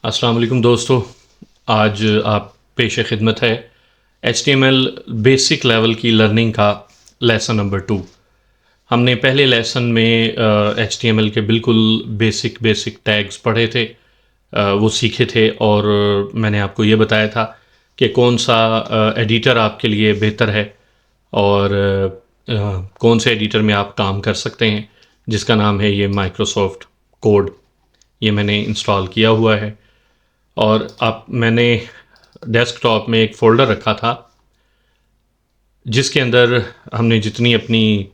अस्सलाम वालेकुम दोस्तों। आज आप पेश खिदमत है HTML बेसिक लेवल की लर्निंग का लेसन नंबर 2। हमने पहले लेसन में HTML के बिल्कुल बेसिक बेसिक टैग्स पढ़े थे, वो सीखे थे और मैंने आपको ये बताया था कि कौन सा एडिटर आपके लिए बेहतर है और कौन से एडिटर में आप काम कर सकते हैं, जिसका नाम है ये माइक्रोसॉफ्ट कोड। ये मैंने इंस्टॉल किया हुआ है और आप मैंने डेस्कटॉप में एक फ़ोल्डर रखा था जिसके अंदर हमने जितनी अपनी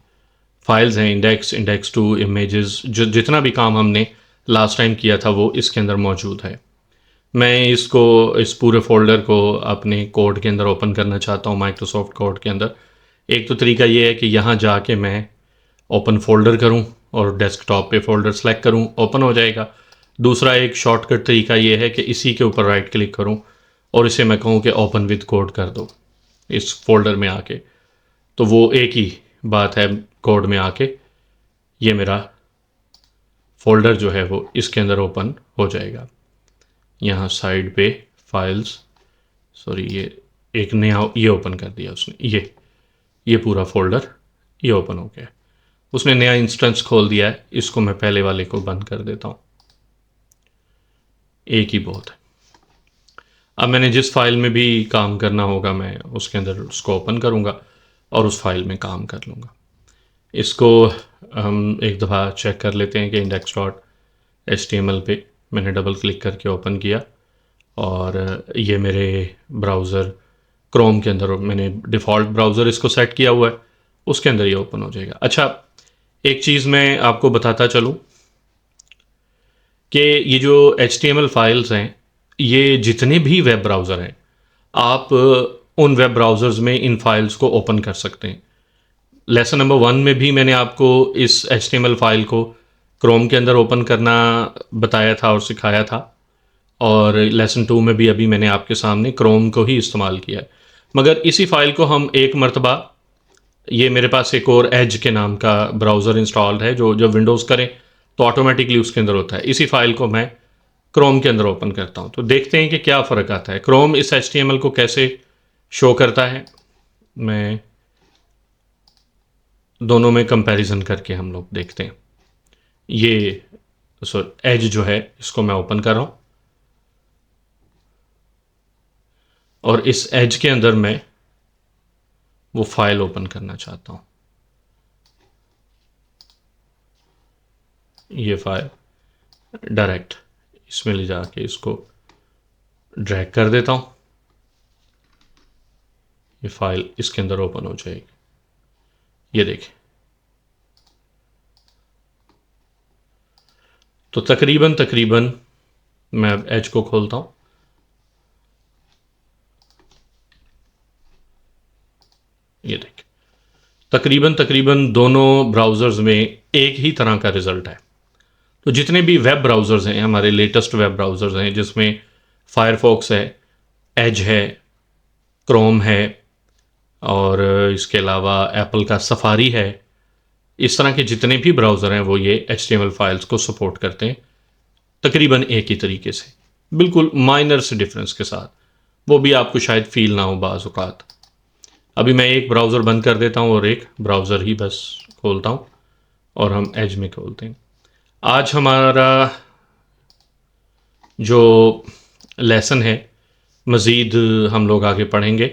फाइल्स हैं, इंडेक्स टू इमेजेस, जो जितना भी काम हमने लास्ट टाइम किया था वो इसके अंदर मौजूद है। मैं इस पूरे फ़ोल्डर को अपने कोड के अंदर ओपन करना चाहता हूँ, माइक्रोसॉफ्ट कोड के अंदर। एक तो तरीका ये है कि यहाँ जाके मैं ओपन फ़ोल्डर करूँ और डेस्कटॉप पे फ़ोल्डर सेलेक्ट करूँ, ओपन हो जाएगा। दूसरा एक शॉर्टकट तरीका ये है कि इसी के ऊपर राइट क्लिक करूँ और इसे मैं कहूँ कि ओपन विद कोड कर दो इस फ़ोल्डर में आके, तो वो एक ही बात है। कोड में आके ये मेरा फ़ोल्डर जो है वो इसके अंदर ओपन हो जाएगा। यहाँ साइड पे फाइल्स, सॉरी, ये एक नया ये ओपन कर दिया उसने, ये पूरा फ़ोल्डर ये ओपन हो गया। उसने नया इंस्टेंस खोल दिया है। इसको मैं पहले वाले को बंद कर देता हूँ, एक ही बहुत है। अब मैंने जिस फाइल में भी काम करना होगा मैं उसके अंदर उसको ओपन करूँगा और उस फाइल में काम कर लूँगा। इसको हम एक दफ़ा चेक कर लेते हैं कि इंडेक्स डॉट HTML पे मैंने डबल क्लिक करके ओपन किया और ये मेरे ब्राउज़र क्रोम के अंदर मैंने डिफ़ॉल्ट ब्राउज़र इसको सेट किया हुआ है, उसके अंदर ये ओपन हो जाएगा। अच्छा, एक चीज़ मैं आपको बताता चलूँ कि ये जो HTML फाइल्स हैं, ये जितने भी वेब ब्राउज़र हैं, आप उन वेब ब्राउज़र्स में इन फाइल्स को ओपन कर सकते हैं। लेसन नंबर 1 में भी मैंने आपको इस HTML फाइल को क्रोम के अंदर ओपन करना बताया था और सिखाया था, और लेसन 2 में भी अभी मैंने आपके सामने क्रोम को ही इस्तेमाल किया है। मगर इसी फाइल को हम एक मरतबा, ये मेरे पास एक और एज के नाम का ब्राउज़र इंस्टॉल्ड है जो जब विंडोज़ करें तो ऑटोमेटिकली उसके अंदर होता है। इसी फाइल को मैं क्रोम के अंदर ओपन करता हूँ, तो देखते हैं कि क्या फ़र्क आता है। क्रोम इस HTML को कैसे शो करता है, मैं दोनों में कंपैरिजन करके हम लोग देखते हैं। ये एज जो है इसको मैं ओपन कर रहा हूँ और इस एज के अंदर मैं वो फाइल ओपन करना चाहता हूँ। ये फाइल डायरेक्ट इसमें ले जाके इसको ड्रैग कर देता हूँ, ये फाइल इसके अंदर ओपन हो जाएगी। ये देखिए, तो तकरीबन तकरीबन मैं अब एज को खोलता हूँ। ये देखिए, तकरीबन तकरीबन दोनों ब्राउज़र्स में एक ही तरह का रिज़ल्ट है। तो जितने भी वेब ब्राउज़र्स हैं, हमारे लेटेस्ट वेब ब्राउज़र्स हैं, जिसमें फायरफॉक्स है, एज है, क्रोम है और इसके अलावा एप्पल का सफारी है, इस तरह के जितने भी ब्राउज़र हैं वो ये HTML फाइल्स को सपोर्ट करते हैं, तकरीबन एक ही तरीके से, बिल्कुल माइनर से डिफरेंस के साथ। वो भी आपको शायद फ़ील ना हो बाज़ औक़ात। अभी मैं एक ब्राउज़र बंद कर देता हूँ और एक ब्राउज़र ही बस खोलता हूँ और हम एज में खोलते हैं। आज हमारा जो लेसन है, मज़ीद हम लोग आगे पढ़ेंगे।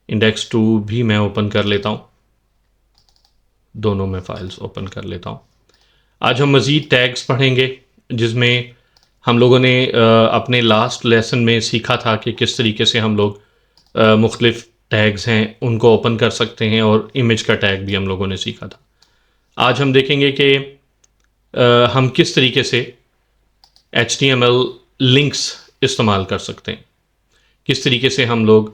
इंडेक्स 2 भी मैं ओपन कर लेता हूँ, दोनों में फ़ाइल्स ओपन कर लेता हूँ। आज हम मज़ीद टैग्स पढ़ेंगे, जिसमें हम लोगों ने अपने लास्ट लेसन में सीखा था कि किस तरीके से हम लोग मुख्तलिफ़ टैग्स हैं उनको ओपन कर सकते हैं, और इमेज का टैग भी हम लोगों ने सीखा था। आज हम देखेंगे कि हम किस तरीके से HTML लिंक्स इस्तेमाल कर सकते हैं, किस तरीके से हम लोग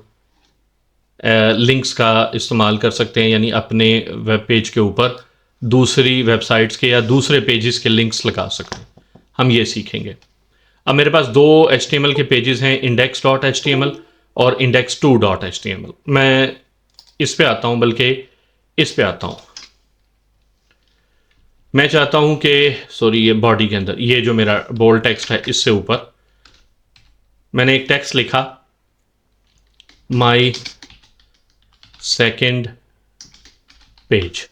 लिंक्स का इस्तेमाल कर सकते हैं, यानी अपने वेब पेज के ऊपर दूसरी वेबसाइट्स के या दूसरे पेजेस के लिंक्स लगा सकते हैं। हम ये सीखेंगे। अब मेरे पास दो HTML के पेजेस हैं, index.html और index2.html। मैं इस पे आता हूँ, बल्कि इस पे आता हूँ। मैं चाहता हूँ कि, सॉरी, ये बॉडी के अंदर ये जो मेरा बोल्ड टेक्स्ट है इससे ऊपर मैंने एक टेक्स्ट लिखा, माई सेकेंड पेज।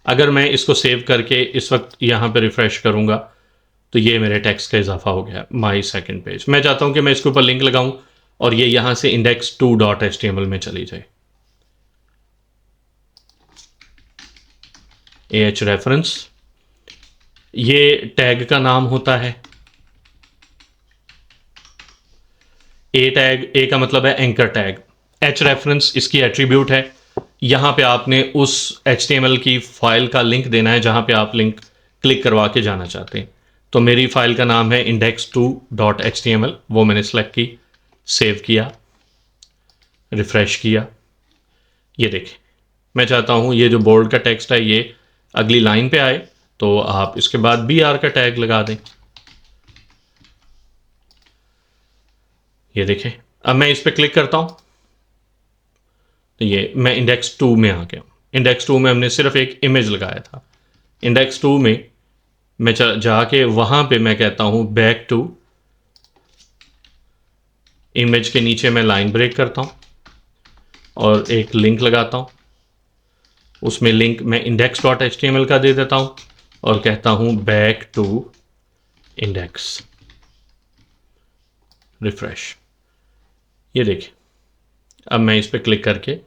अगर मैं इसको सेव करके इस वक्त यहाँ पे रिफ्रेश करूँगा तो ये मेरे टेक्स्ट का इजाफा हो गया, माई सेकेंड पेज। मैं चाहता हूँ कि मैं इसके ऊपर लिंक लगाऊँ और ये यहाँ से index2.html में चली जाए। AH रेफरेंस, ये टैग का नाम होता है। ए टैग, ए का मतलब है एंकर टैग। H रेफरेंस इसकी एट्रीब्यूट है। यहाँ पे आपने उस HTML की फाइल का लिंक देना है जहाँ पे आप लिंक क्लिक करवा के जाना चाहते हैं। तो मेरी फाइल का नाम है index2.html, वो मैंने सेलेक्ट की, सेव किया, रिफ्रेश किया। ये देखें, मैं चाहता हूँ ये जो बोर्ड का टेक्स्ट है ये अगली लाइन पे आए, तो आप इसके बाद BR का टैग लगा दें। ये देखें, अब मैं इस पर क्लिक करता हूँ तो ये मैं index2 में आ गया हूँ। index2 में हमने सिर्फ एक इमेज लगाया था। index2 में मैं जाके वहाँ पे मैं कहता हूँ बैक टू, इमेज के नीचे मैं लाइन ब्रेक करता हूँ और एक लिंक लगाता हूँ। उसमें लिंक मैं index.html का दे देता हूँ और कहता हूँ बैक टू इंडेक्स, रिफ्रेश। ये देखिए, अब मैं इस पर क्लिक करके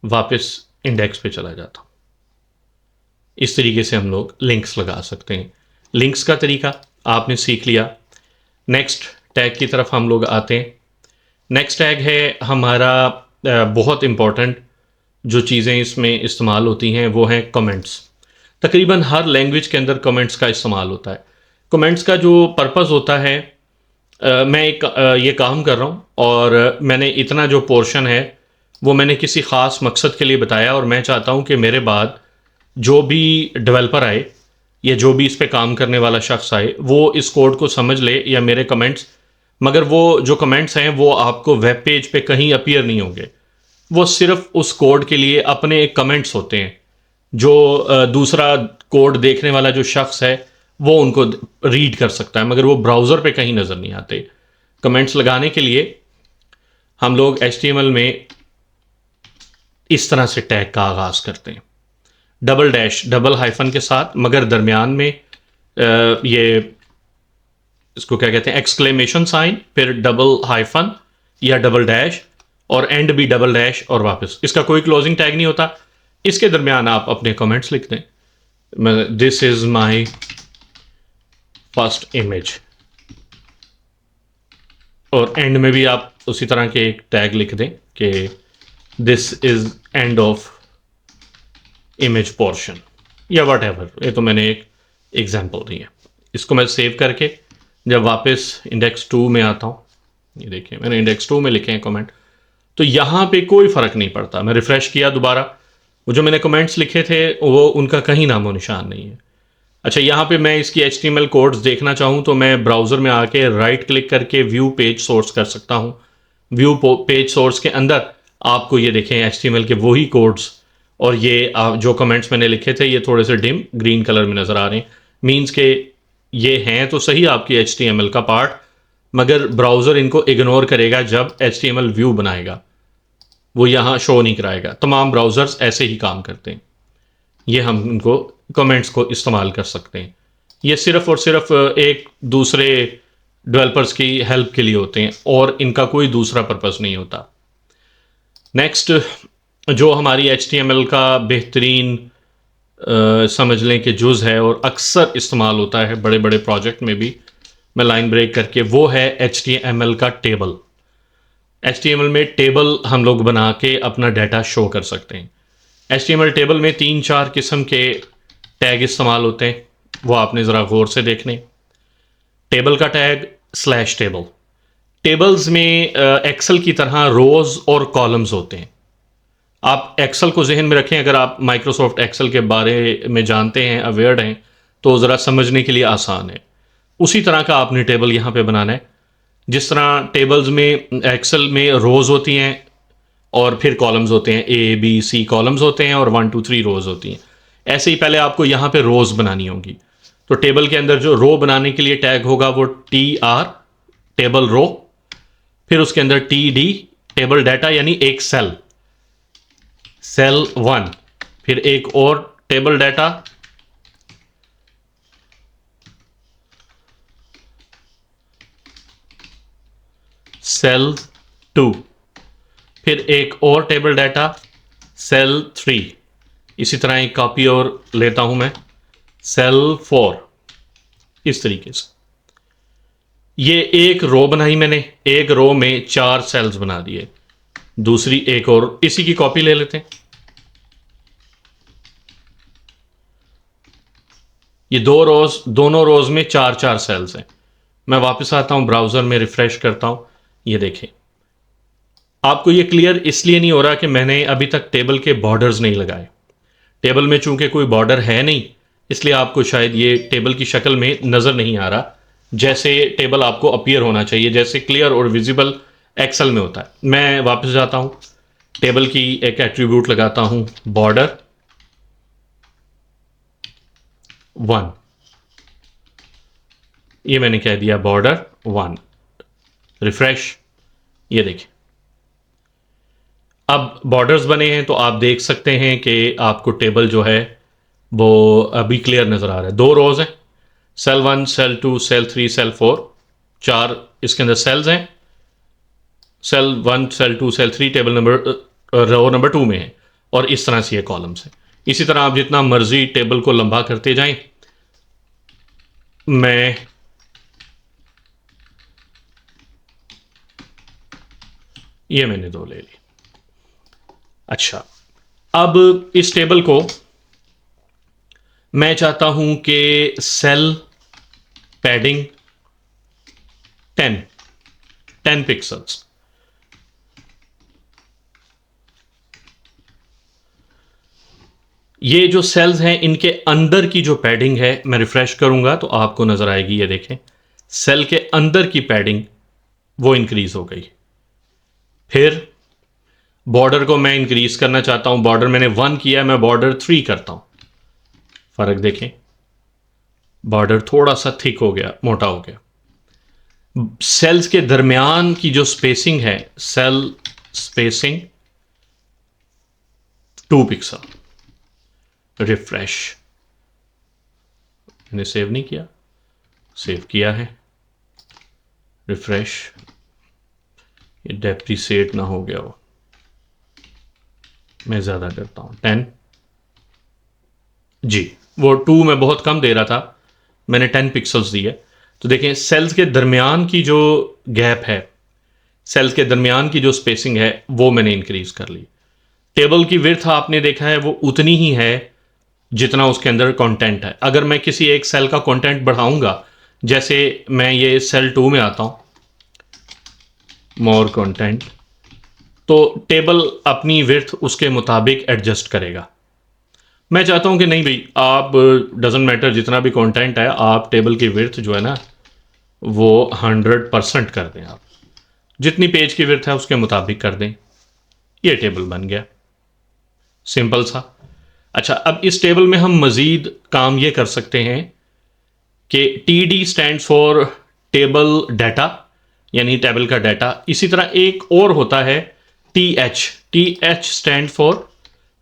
वापस इंडेक्स पे चला जाता हूँ। इस तरीके से हम लोग लिंक्स लगा सकते हैं। लिंक्स का तरीका आपने सीख लिया। नेक्स्ट टैग की तरफ हम लोग आते हैं। नेक्स्ट टैग है हमारा बहुत इम्पॉर्टेंट, जो चीज़ें इसमें इस्तेमाल होती हैं वो हैं कमेंट्स। तकरीबन हर लैंग्वेज के अंदर कमेंट्स का इस्तेमाल होता है। कमेंट्स का जो पर्पस होता है, मैं एक ये काम कर रहा हूँ और मैंने इतना जो पोर्शन है वो मैंने किसी ख़ास मकसद के लिए बताया, और मैं चाहता हूँ कि मेरे बाद जो भी डेवलपर आए या जो भी इस पे काम करने वाला शख्स आए वो इस कोड को समझ ले या मेरे कमेंट्स, मगर वो जो कमेंट्स हैं वो आपको वेब पेज पे कहीं अपीयर नहीं होंगे। वो सिर्फ उस कोड के लिए अपने कमेंट्स होते हैं, जो दूसरा कोड देखने वाला जो शख्स है वो उनको रीड कर सकता है, मगर वो ब्राउज़र पे कहीं नज़र नहीं आते। कमेंट्स लगाने के लिए हम लोग HTML में इस तरह से टैग का आगाज़ करते हैं, डबल डैश, डबल हाइफन के साथ, मगर दरमियान में ये इसको क्या कहते हैं, एक्सक्लेमेशन साइन, फिर डबल हाइफन या डबल डैश, और एंड भी डबल डैश, और वापस। इसका कोई क्लोजिंग टैग नहीं होता। इसके दरमियान आप अपने कमेंट्स लिख दें। This is my first image, और एंड में भी आप उसी तरह के एक टैग लिख दें कि this is end of image portion या वट एवर। ये तो मैंने एक एग्जाम्पल दी है। इसको मैं सेव करके जब वापस index2 में आता हूँ, ये देखिए मैंने index2 में लिखे हैं कमेंट, तो यहाँ पे कोई फ़र्क नहीं पड़ता। मैं रिफ़्रेश किया दोबारा, वो जो मैंने कमेंट्स लिखे थे वो उनका कहीं नामो निशान नहीं है। अच्छा, यहाँ पे मैं इसकी HTML कोड्स देखना चाहूँ तो मैं ब्राउज़र में आके राइट क्लिक करके व्यू पेज सोर्स कर सकता हूँ। व्यू पेज सोर्स के अंदर आपको ये देखें HTML के वही कोड्स, और ये जो कमेंट्स मैंने लिखे थे ये थोड़े से डिम ग्रीन कलर में नज़र आ रहे हैं। मीन्स के ये हैं तो सही आपकी HTML का पार्ट, मगर ब्राउज़र इनको इग्नोर करेगा जब HTML व्यू बनाएगा, वो यहाँ शो नहीं कराएगा। तमाम ब्राउज़र्स ऐसे ही काम करते हैं। ये हम इनको कमेंट्स को इस्तेमाल कर सकते हैं। ये सिर्फ़ और सिर्फ एक दूसरे डेवलपर्स की हेल्प के लिए होते हैं और इनका कोई दूसरा पर्पस नहीं होता। नेक्स्ट जो हमारी HTML का बेहतरीन समझ लें कि जुज़ है और अक्सर इस्तेमाल होता है बड़े बड़े प्रोजेक्ट में भी, मैं लाइन ब्रेक करके, वो है HTML का टेबल। HTML में टेबल हम लोग बना के अपना डाटा शो कर सकते हैं। HTML टेबल में 3-4 किस्म के टैग इस्तेमाल होते हैं, वो आपने ज़रा गौर से देखने। टेबल का टैग स्लैश टेबल। टेबल्स में एक्सेल की तरह रोज़ और कॉलम्स होते हैं। आप एक्सेल को जहन में रखें, अगर आप माइक्रोसॉफ्ट एक्सेल के बारे में जानते हैं, अवेयर हैं, तो ज़रा समझने के लिए आसान है। उसी तरह का आपने टेबल यहाँ पे बनाना है। जिस तरह टेबल्स में एक्सेल में रोज़ होती हैं और फिर कॉलम्स होते हैं, ABC कॉलम्स होते हैं और 1 2 3 रोज़ होती हैं, ऐसे ही पहले आपको यहाँ पे रोज़ बनानी होगी। तो टेबल के अंदर जो रो बनाने के लिए टैग होगा वो TR, टेबल रो, फिर उसके अंदर TD टेबल डाटा यानी एक सेल, सेल 1, फिर एक और टेबल डाटा, सेल 2, फिर एक और टेबल डाटा, सेल 3। इसी तरह एक कॉपी और लेता हूं मैं, सेल 4। इस तरीके से ये एक रो बनाई मैंने, एक रो में 4 सेल्स बना दिए। दूसरी एक और इसी की कॉपी ले लेते हैं। ये दोनों रोज में 4 सेल्स हैं। मैं वापस आता हूं, ब्राउजर में रिफ्रेश करता हूं। ये देखें, आपको ये क्लियर इसलिए नहीं हो रहा कि मैंने अभी तक टेबल के बॉर्डर्स नहीं लगाए। टेबल में चूंकि कोई बॉर्डर है नहीं, इसलिए आपको शायद ये टेबल की शक्ल में नजर नहीं आ रहा जैसे टेबल आपको अपीयर होना चाहिए, जैसे क्लियर और विजिबल एक्सेल में होता है। मैं वापस जाता हूं, टेबल की एक एट्रीब्यूट लगाता हूं, बॉर्डर 1। ये मैंने कह दिया बॉर्डर 1, रिफ्रेश। ये देखिए, अब बॉर्डर्स बने हैं तो आप देख सकते हैं कि आपको टेबल जो है वो अभी क्लियर नजर आ रहा है। 2 रोज हैं, सेल 1, सेल 2, सेल 3, सेल 4, 4 इसके अंदर सेल्स हैं। Cell 1, cell 2, cell 3 table number row number 2 में है, और इस तरह से ये कॉलम्स हैं। इसी तरह आप जितना मर्जी टेबल को लंबा करते जाएं। मैं ये मैंने 2 ले ली। अच्छा, अब इस टेबल को मैं चाहता हूं कि सेल पैडिंग 10 पिक्सल्स। ये जो सेल्स हैं इनके अंदर की जो पैडिंग है, मैं रिफ्रेश करूंगा तो आपको नजर आएगी। ये देखें, सेल के अंदर की पैडिंग वो इंक्रीज हो गई। फिर बॉर्डर को मैं इंक्रीज करना चाहता हूं, बॉर्डर मैंने 1 किया, मैं बॉर्डर 3 करता हूं। फर्क देखें, बॉर्डर थोड़ा सा थिक हो गया, मोटा हो गया। सेल्स के दरमियान की जो स्पेसिंग है, सेल स्पेसिंग 2 पिक्सल। रिफ्रेश, मैंने सेव नहीं किया, सेव किया है, रिफ्रेश। ये डेप्रीसेट ना हो गया हो, मैं ज़्यादा करता हूँ, 10 जी। वो 2 में बहुत कम दे रहा था, मैंने 10 पिक्सल्स दिए। तो देखें, सेल्स के दरमियान की जो गैप है, सेल्स के दरमियान की जो स्पेसिंग है, वो मैंने इंक्रीज कर ली। टेबल की विड्थ आपने देखा है वो उतनी ही है जितना उसके अंदर कंटेंट है। अगर मैं किसी एक सेल का कंटेंट बढ़ाऊंगा, जैसे मैं ये सेल 2 में आता हूं, मोर कंटेंट, तो टेबल अपनी विड्थ उसके मुताबिक एडजस्ट करेगा। मैं चाहता हूं कि नहीं भाई, आप डजेंट मैटर जितना भी कंटेंट है, आप टेबल की विड्थ जो है ना वो 100% कर दें। आप जितनी पेज की विड्थ है उसके मुताबिक कर दें। ये टेबल बन गया, सिंपल सा। अच्छा, अब इस टेबल में हम मजीद काम ये कर सकते हैं कि TD stand for table data, यानी टेबल का डाटा। इसी तरह एक और होता है TH stand for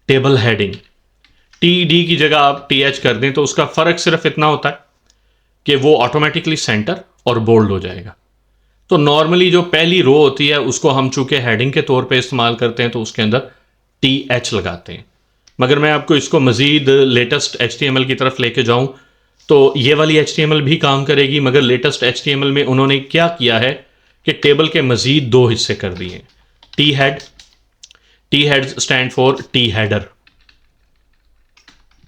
table heading. TD की जगह आप TH कर दें तो उसका फर्क सिर्फ इतना होता है कि वो ऑटोमेटिकली सेंटर और बोल्ड हो जाएगा। तो नॉर्मली जो पहली रो होती है उसको हम चूंकि हेडिंग के तौर पे इस्तेमाल करते हैं तो उसके अंदर TH लगाते हैं। मगर मैं आपको इसको मजीद लेटेस्ट HTML की तरफ लेके जाऊं तो ये वाली HTML भी काम करेगी, मगर लेटेस्ट HTML में उन्होंने क्या किया है कि टेबल के मजीद 2 हिस्से कर दिए हैं। T head stand for T header.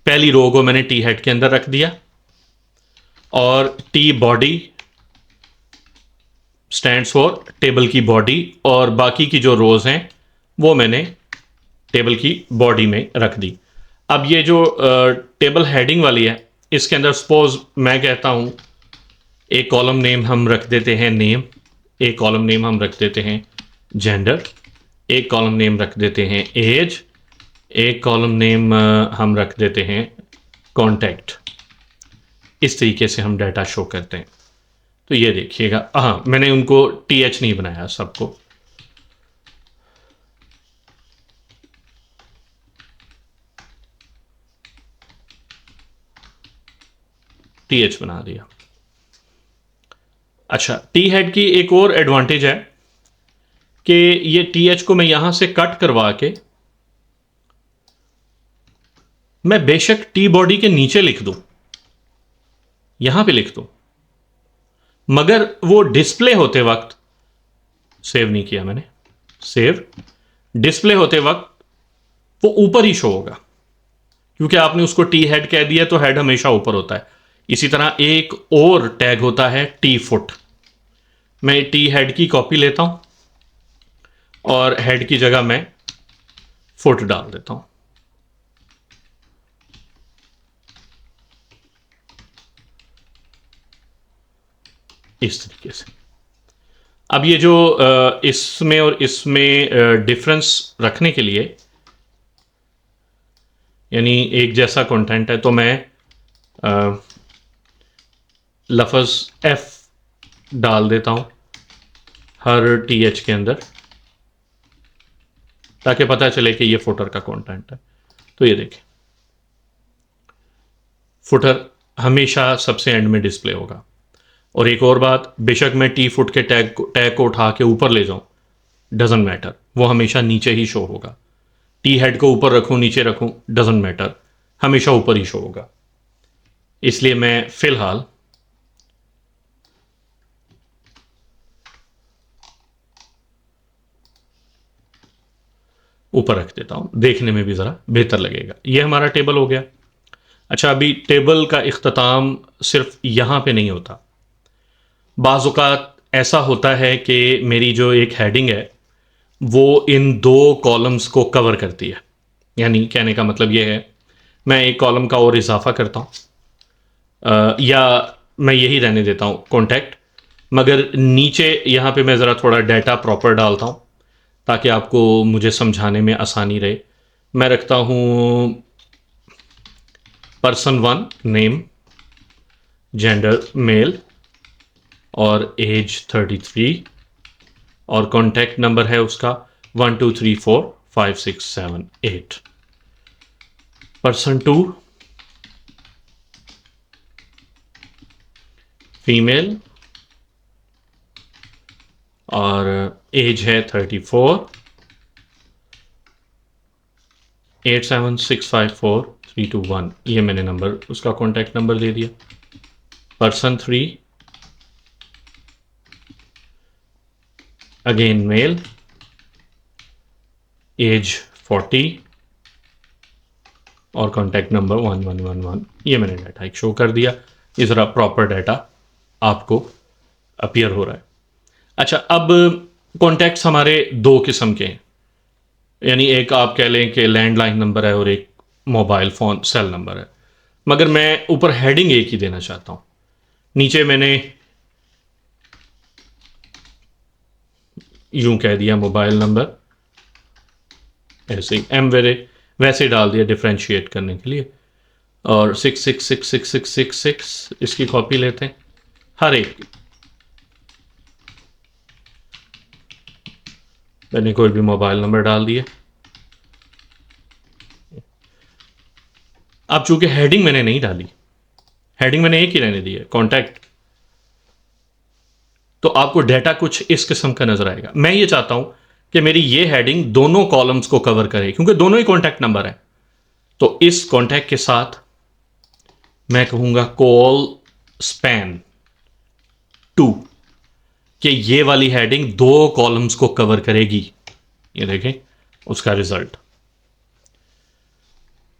पहली रो को मैंने टी हेड के अंदर रख दिया, और T body stands for table की बॉडी, और बाकी की जो रोज हैं वो मैंने टेबल की बॉडी में रख दी। अब ये जो टेबल हेडिंग वाली है, इसके अंदर सपोज मैं कहता हूं एक कॉलम नेम हम रख देते हैं नेम, एक कॉलम नेम हम रख देते हैं जेंडर, एक कॉलम नेम रख देते हैं एज, एक कॉलम नेम हम रख देते हैं कॉन्टैक्ट। इस तरीके से हम डाटा शो करते हैं। तो ये देखिएगा, हाँ मैंने उनको TH नहीं बनाया सबको, TH बना दिया। अच्छा, टी हेड की एक और एडवांटेज है कि ये TH को मैं यहां से कट करवा के मैं बेशक टी बॉडी के नीचे लिख दूं, यहां पे लिख दूं, मगर वो डिस्प्ले होते वक्त, सेव नहीं किया मैंने, सेव, डिस्प्ले होते वक्त वो ऊपर ही शो होगा, क्योंकि आपने उसको टी हेड कह दिया तो हेड हमेशा ऊपर होता है। इसी तरह एक और टैग होता है टी फुट। मैं टी हेड की कॉपी लेता हूं और हेड की जगह मैं फुट डाल देता हूं। इस तरीके से। अब ये जो इसमें और इसमें डिफरेंस रखने के लिए, यानी एक जैसा कंटेंट है, तो मैं लफ्ज़ एफ डाल देता हूं हर TH के अंदर, ताकि पता चले कि ये फुटर का कंटेंट है। तो ये देखें, फुटर हमेशा सबसे एंड में डिस्प्ले होगा। और एक और बात, बेशक मैं टी फुट के टैग को उठा के ऊपर ले जाऊं, डजेंट मैटर, वो हमेशा नीचे ही शो होगा। टी हेड को ऊपर रखूं नीचे रखूं, डजेंट मैटर, हमेशा ऊपर ही शो होगा। इसलिए मैं फिलहाल ऊपर रख देता हूं, देखने में भी ज़रा बेहतर लगेगा। यह हमारा टेबल हो गया। अच्छा, अभी टेबल का इख्तिताम सिर्फ यहां पे नहीं होता, बाज़ औक़ात ऐसा होता है कि मेरी जो एक हेडिंग है वो इन दो कॉलम्स को कवर करती है। यानी कहने का मतलब ये है, मैं एक कॉलम का और इजाफा करता हूँ, या मैं यही रहने देता हूँ कॉन्टैक्ट, मगर नीचे यहाँ पे मैं ज़रा थोड़ा डाटा प्रॉपर डालता हूँ ताकि आपको मुझे समझाने में आसानी रहे। मैं रखता हूँ पर्सन 1 नेम, जेंडर मेल और एज 33, और कॉन्टैक्ट नंबर है उसका 12345678। पर्सन 2 फीमेल और एज है 34, 87654321, ये मैंने नंबर उसका कॉन्टैक्ट नंबर दे दिया। पर्सन 3 अगेन मेल, एज 40 और कॉन्टैक्ट नंबर 1111, ये मैंने डाटा एक शो कर दिया। ये ज़रा प्रॉपर डाटा आपको अपीयर हो रहा है। अच्छा, अब कॉन्टैक्ट्स हमारे दो किस्म के हैं, यानी एक आप कह लें कि लैंडलाइन नंबर है और एक मोबाइल फ़ोन सेल नंबर है, मगर मैं ऊपर हेडिंग एक ही देना चाहता हूँ। नीचे मैंने यूं कह दिया मोबाइल नंबर, ऐसे ही वैसे डाल दिया डिफ्रेंशिएट करने के लिए, और 666666 इसकी कॉपी लेते हैं हर एक की। मैंने कोई भी मोबाइल नंबर डाल दिया। अब चूंकि हेडिंग मैंने नहीं डाली, हेडिंग मैंने एक ही रहने दी है, कॉन्टैक्ट, तो आपको डाटा कुछ इस किस्म का नजर आएगा। मैं ये चाहता हूं कि मेरी ये हेडिंग दोनों कॉलम्स को कवर करे, क्योंकि दोनों ही कॉन्टैक्ट नंबर है। तो इस कॉन्टैक्ट के साथ मैं कहूंगा कॉल स्पैन 2, कि ये वाली हेडिंग दो कॉलम्स को कवर करेगी। ये देखें उसका रिजल्ट,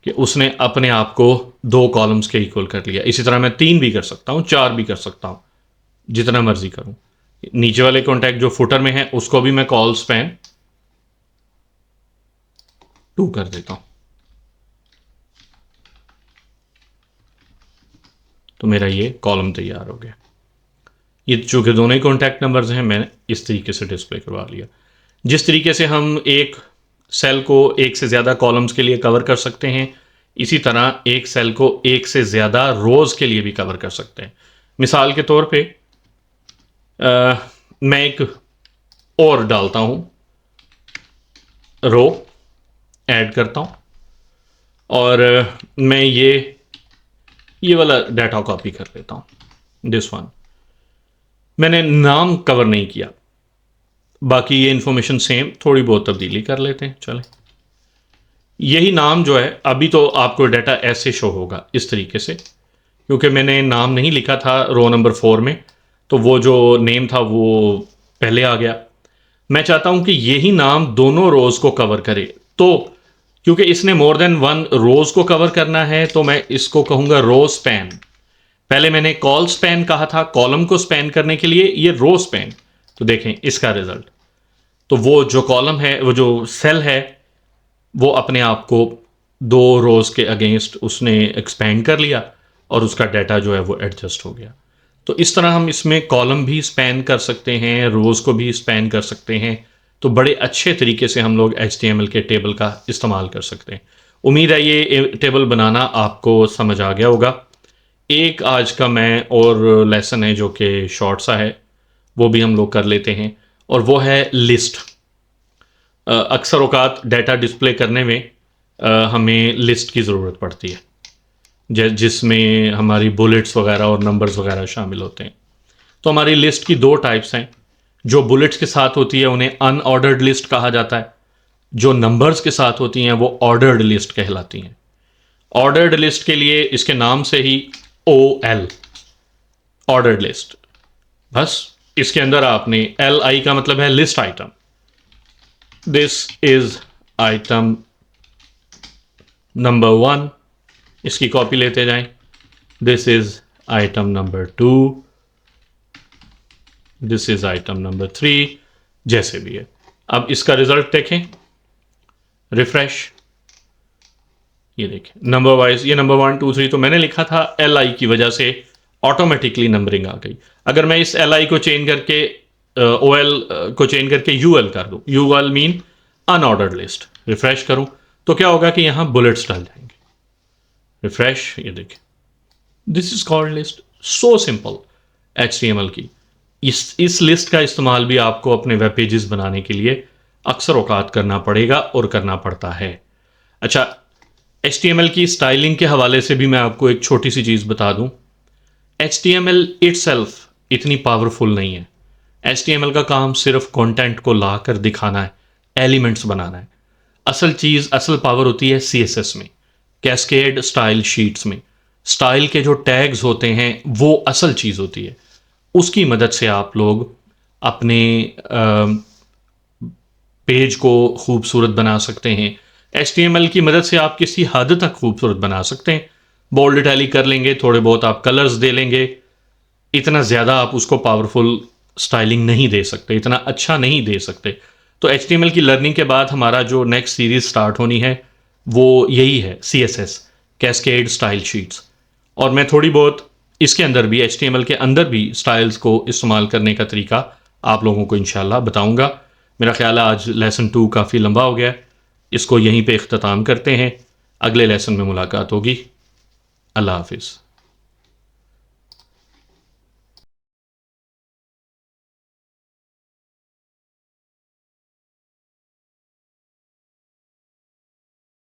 कि उसने अपने आप को दो कॉलम्स के इक्वल कर लिया। इसी तरह मैं 3 भी कर सकता हूं, 4 भी कर सकता हूं, जितना मर्जी करूं। नीचे वाले कॉन्टैक्ट जो फुटर में है उसको भी मैं कॉल स्पैन 2 कर देता हूं, तो मेरा ये कॉलम तैयार हो गया। ये चूंकि दोनों ही कॉन्टैक्ट नंबर्स हैं, मैंने इस तरीके से डिस्प्ले करवा लिया। जिस तरीके से हम एक सेल को एक से ज़्यादा कॉलम्स के लिए कवर कर सकते हैं, इसी तरह एक सेल को एक से ज़्यादा रोज़ के लिए भी कवर कर सकते हैं। मिसाल के तौर पे मैं एक और डालता हूँ, रो ऐड करता हूँ, और मैं ये वाला डाटा कॉपी कर लेता हूँ, दिस वन। मैंने नाम कवर नहीं किया, बाकी ये इंफॉर्मेशन सेम, थोड़ी बहुत तब्दीली कर लेते हैं। चलें, यही नाम जो है, अभी तो आपको डाटा ऐसे शो होगा इस तरीके से, क्योंकि मैंने नाम नहीं लिखा था रो नंबर 4 में, तो वो जो नेम था वो पहले आ गया। मैं चाहता हूं कि यही नाम दोनों रोज को कवर करे, तो क्योंकि इसने मोर देन वन रोज को कवर करना है, तो मैं इसको कहूंगा रो स्पैन। पहले मैंने कॉल स्पैन कहा था कॉलम को स्पैन करने के लिए, ये रो स्पैन। तो देखें इसका रिजल्ट, तो वो जो कॉलम है, वो जो सेल है, वो अपने आप को दो रोज के अगेंस्ट उसने एक्सपेंड कर लिया, और उसका डाटा जो है वो एडजस्ट हो गया। तो इस तरह हम इसमें कॉलम भी स्पैन कर सकते हैं, रोज को भी स्पैन कर सकते हैं। तो बड़े अच्छे तरीके से हम लोग HTML के टेबल का इस्तेमाल कर सकते हैं। उम्मीद है ये टेबल बनाना आपको समझ आ गया होगा। एक आज का मैं और लेसन है जो कि शॉर्ट सा है, वो भी हम लोग कर लेते हैं, और वो है लिस्ट। अक्सर औकात डाटा डिस्प्ले करने में हमें लिस्ट की ज़रूरत पड़ती है, जिसमें हमारी बुलेट्स वगैरह और नंबर्स वगैरह शामिल होते हैं। तो हमारी लिस्ट की दो टाइप्स हैं। जो बुलेट्स के साथ होती है उन्हें अनऑर्डर्ड लिस्ट कहा जाता है, जो नंबर्स के साथ होती हैं वो ऑर्डर्ड लिस्ट कहलाती हैं। ऑर्डर्ड लिस्ट के लिए इसके नाम से ही OL, ऑर्डर्ड लिस्ट। बस इसके अंदर आपने LI का मतलब है list item, this is item number 1, इसकी कॉपी लेते जाएं। This is item number 2, this is item number 3, जैसे भी है। अब इसका रिजल्ट देखें, रिफ्रेश, ये देखें नंबर वाइज, ये नंबर 1 2 3 तो मैंने लिखा था, LI की वजह से ऑटोमेटिकली नंबरिंग आ गई। अगर मैं इस LI को चेंज करके OL को चेंज करके UL कर दूं, UL mean unordered list, refresh करूं, तो क्या होगा कि यहां बुलेट्स डाल जाएंगे। रिफ्रेश, ये देखें, this is called list. So simple HTML की इस लिस्ट का इस्तेमाल भी आपको अपने वेब पेजेस बनाने के लिए अक्सर औकात करना पड़ेगा और करना पड़ता है। अच्छा, HTML की स्टाइलिंग के हवाले से भी मैं आपको एक छोटी सी चीज़ बता दूं। HTML इटसेल्फ इतनी पावरफुल नहीं है। HTML का काम सिर्फ कंटेंट को ला कर दिखाना है, एलिमेंट्स बनाना है। असल चीज़, असल पावर होती है CSS में, कैस्केड स्टाइल शीट्स में। स्टाइल के जो टैग्स होते हैं वो असल चीज़ होती है। उसकी मदद से आप लोग अपने पेज को खूबसूरत बना सकते हैं। HTML की मदद से आप किसी हद तक खूबसूरत बना सकते हैं। बोल्ड इटैलिक कर लेंगे, थोड़े बहुत आप कलर्स दे लेंगे, इतना ज़्यादा आप उसको पावरफुल स्टाइलिंग नहीं दे सकते, इतना अच्छा नहीं दे सकते। तो HTML की लर्निंग के बाद हमारा जो नेक्स्ट सीरीज स्टार्ट होनी है वो यही है, CSS, कैस्केड स्टाइल शीट्स। और मैं थोड़ी बहुत इसके अंदर भी, HTML के अंदर भी स्टाइल्स को इस्तेमाल करने का तरीका आप लोगों को इंशाल्लाह बताऊंगा। मेरा ख्याल है आज लेसन 2 काफ़ी लंबा हो गया, इसको यहीं पे इख्तिताम करते हैं। अगले लेसन में मुलाकात होगी। अल्लाह हाफिज़।